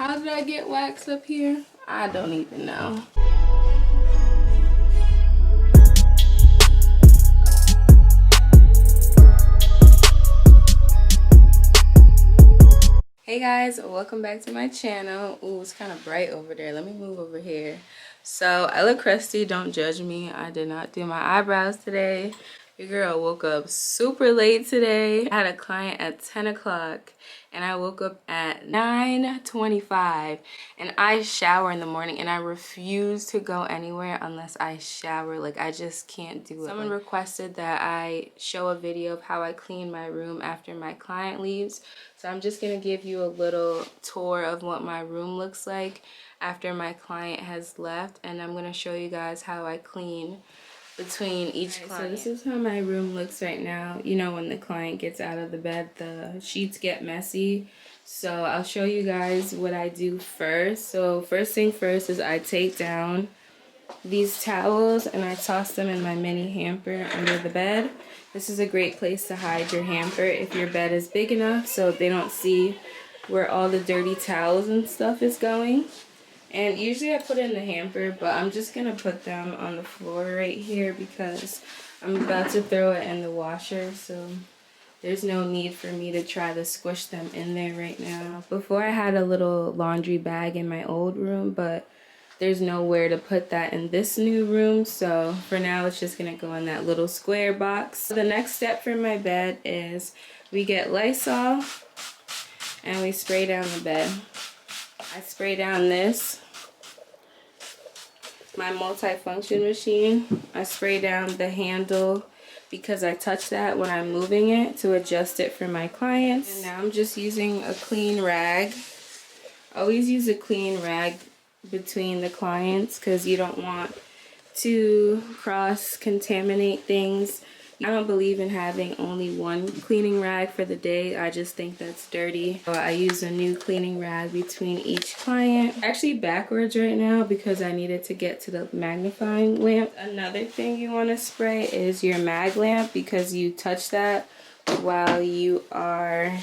How did I get wax up here? I don't even know. Hey guys, welcome back to my channel. Ooh, it's kind of bright over there. Let me move over here. So I look crusty, don't judge me. I did not do my eyebrows today. Your girl woke up super late today. I had a client at 10 o'clock and I woke up at 9:25 and I shower in the morning and I refuse to go anywhere unless I shower. Like, I just can't do it. Someone requested that I show a video of how I clean my room after my client leaves. So I'm just gonna give you a little tour of what my room looks like after my client has left, and I'm gonna show you guys how I clean between each client. So this is how my room looks right now. You know, when the client gets out of the bed, the sheets get messy. So I'll show you guys what I do first. So first thing first is I take down these towels and I toss them in my mini hamper under the bed. This is a great place to hide your hamper if your bed is big enough so they don't see where all the dirty towels and stuff is going. And usually I put it in the hamper, but I'm just gonna put them on the floor right here because I'm about to throw it in the washer, so there's no need for me to try to squish them in there right now. Before I had a little laundry bag in my old room, but there's nowhere to put that in this new room, so for now it's just gonna go in that little square box. So the next step for my bed is we get Lysol and we spray down the bed. I spray down this, my multifunction machine. I spray down the handle because I touch that when I'm moving it to adjust it for my clients. And now I'm just using a clean rag. Always use a clean rag between the clients because you don't want to cross-contaminate things. I don't believe in having only one cleaning rag for the day. I just think that's dirty. So I use a new cleaning rag between each client. Actually backwards right now because I needed to get to the magnifying lamp. Another thing you want to spray is your mag lamp because you touch that while you are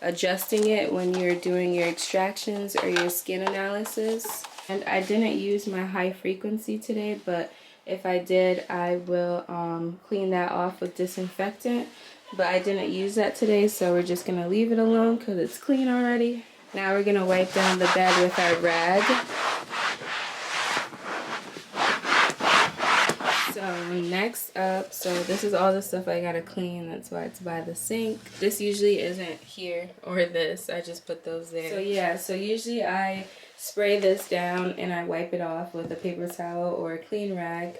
adjusting it when you're doing your extractions or your skin analysis. And I didn't use my high frequency today, but if I did, I will clean that off with disinfectant. But I didn't use that today, so we're just gonna leave it alone because it's clean already. Now we're gonna wipe down the bed with our rag. So next up, so this is all the stuff I gotta clean. That's why it's by the sink. This usually isn't here or this. I just put those there. So yeah, so usually I spray this down and I wipe it off with a paper towel or a clean rag.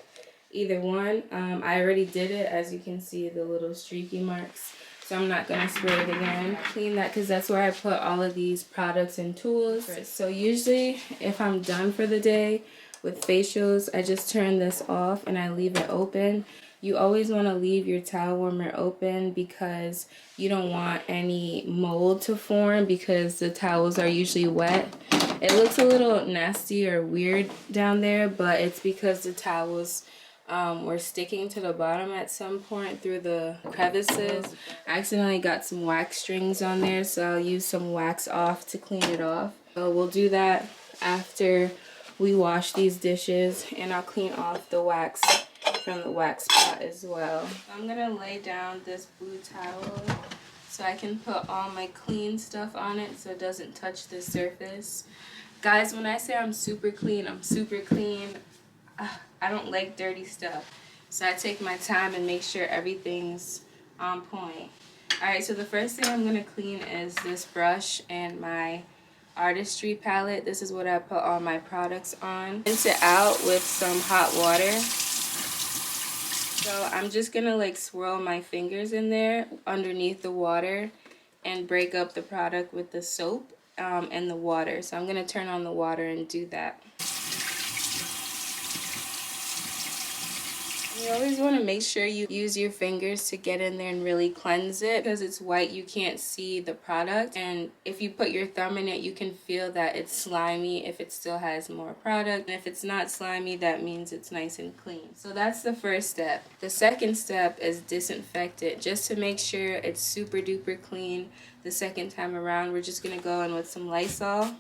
Either one. I already did it, as you can see the little streaky marks. So I'm not gonna spray it again. Clean that because that's where I put all of these products and tools. So usually if I'm done for the day with facials, I just turn this off and I leave it open. You always want to leave your towel warmer open because you don't want any mold to form because the towels are usually wet. It looks a little nasty or weird down there, but it's because the towels were sticking to the bottom at some point through the crevices. I accidentally got some wax strings on there, so I'll use some wax off to clean it off. So we'll do that after we wash these dishes, and I'll clean off the wax from the wax pot as well. I'm gonna lay down this blue towel so I can put all my clean stuff on it so it doesn't touch the surface. Guys, when I say I'm super clean, I'm super clean. I don't like dirty stuff, so I take my time and make sure everything's on point. Alright, so the first thing I'm gonna clean is this brush and my artistry palette. This is what I put all my products on. Rinse it out with some hot water. So I'm just gonna like swirl my fingers in there underneath the water and break up the product with the soap and the water. So I'm gonna turn on the water and do that. You always want to make sure you use your fingers to get in there and really cleanse it. Because it's white, you can't see the product. And if you put your thumb in it, you can feel that it's slimy if it still has more product. And if it's not slimy, that means it's nice and clean. So that's the first step. The second step is disinfect it. Just to make sure it's super duper clean the second time around, we're just going to go in with some Lysol.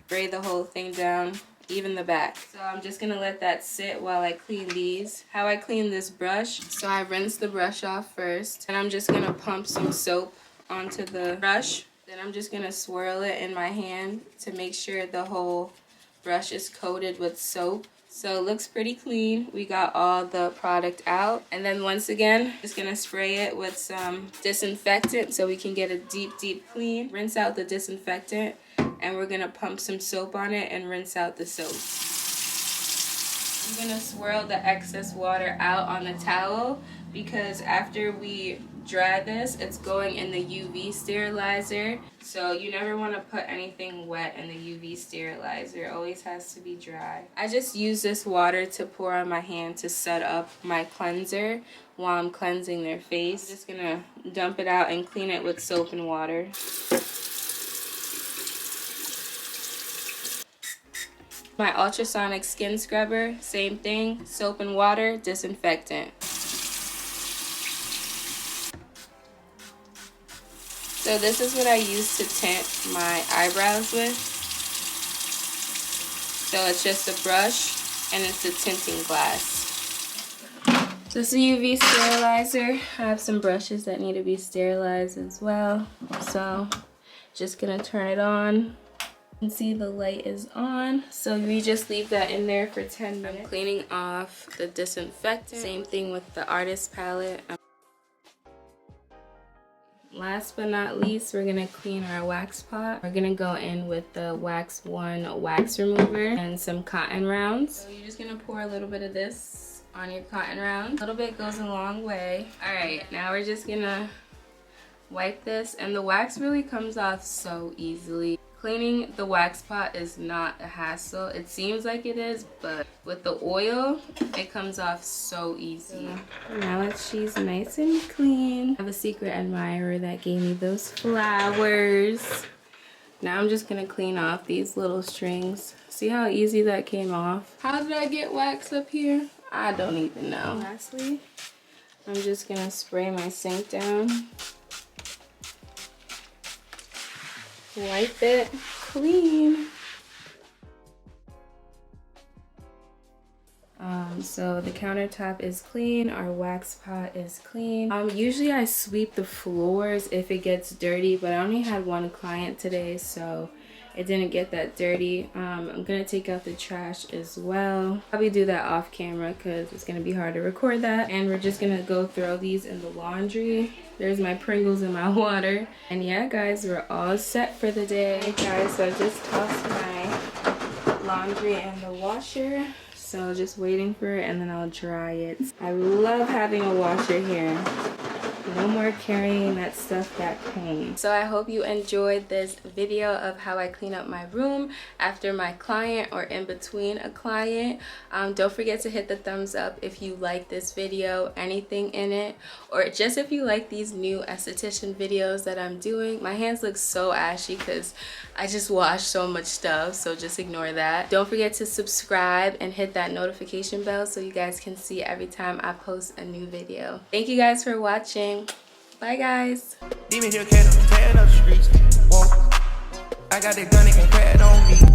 spray the whole thing down, even the back. So I'm just gonna let that sit while I clean these. How I clean this brush, so I rinse the brush off first, and I'm just gonna pump some soap onto the brush. Then I'm just gonna swirl it in my hand to make sure the whole brush is coated with soap. So it looks pretty clean. We got all the product out. And then once again, just gonna spray it with some disinfectant so we can get a deep, deep clean. Rinse out the disinfectant, and we're gonna pump some soap on it and rinse out the soap. I'm gonna swirl the excess water out on the towel because after we dry this, it's going in the UV sterilizer. So you never want to put anything wet in the UV sterilizer. It always has to be dry. I just use this water to pour on my hand to set up my cleanser while I'm cleansing their face. I'm just gonna dump it out and clean it with soap and water. My ultrasonic skin scrubber, same thing, soap and water, disinfectant. So this is what I use to tint my eyebrows with. So it's just a brush and it's a tinting glass. This is a UV sterilizer. I have some brushes that need to be sterilized as well. So just gonna turn it on. You can see the light is on. So we just leave that in there for 10 minutes. I'm cleaning off the disinfectant. Same thing with the artist palette. Last but not least, we're gonna clean our wax pot. We're gonna go in with the Wax One wax remover and some cotton rounds. So you're just gonna pour a little bit of this on your cotton rounds. A little bit goes a long way. All right, now we're just gonna wipe this, and the wax really comes off so easily. Cleaning the wax pot is not a hassle. It seems like it is, but with the oil, it comes off so easy. Now that she's nice and clean, I have a secret admirer that gave me those flowers. Now I'm just gonna clean off these little strings. See how easy that came off? How did I get wax up here? I don't even know. Lastly, I'm just gonna spray my sink down. Wipe it clean. So the countertop is clean, our wax pot is clean. Usually I sweep the floors if it gets dirty, but I only had one client today, so it didn't get that dirty. I'm gonna take out the trash as well. Probably do that off camera because it's gonna be hard to record that. And we're just gonna go throw these in the laundry. There's my Pringles and my water. And yeah, guys, we're all set for the day. Guys, so I just tossed my laundry in the washer. So just waiting for it and then I'll dry it. I love having a washer here. No more carrying that stuff back home. So I hope you enjoyed this video of how I clean up my room after my client or in between a client. Don't forget to hit the thumbs up if you like this video, anything in it, or just if you like these new esthetician videos that I'm doing. My hands look so ashy because I just washed so much stuff, so just ignore that. Don't forget to subscribe and hit that notification bell so you guys can see every time I post a new video. Thank you guys for watching. Bye guys. Even here, tearing up the streets. Whoa. I got that gun, it can crack on me.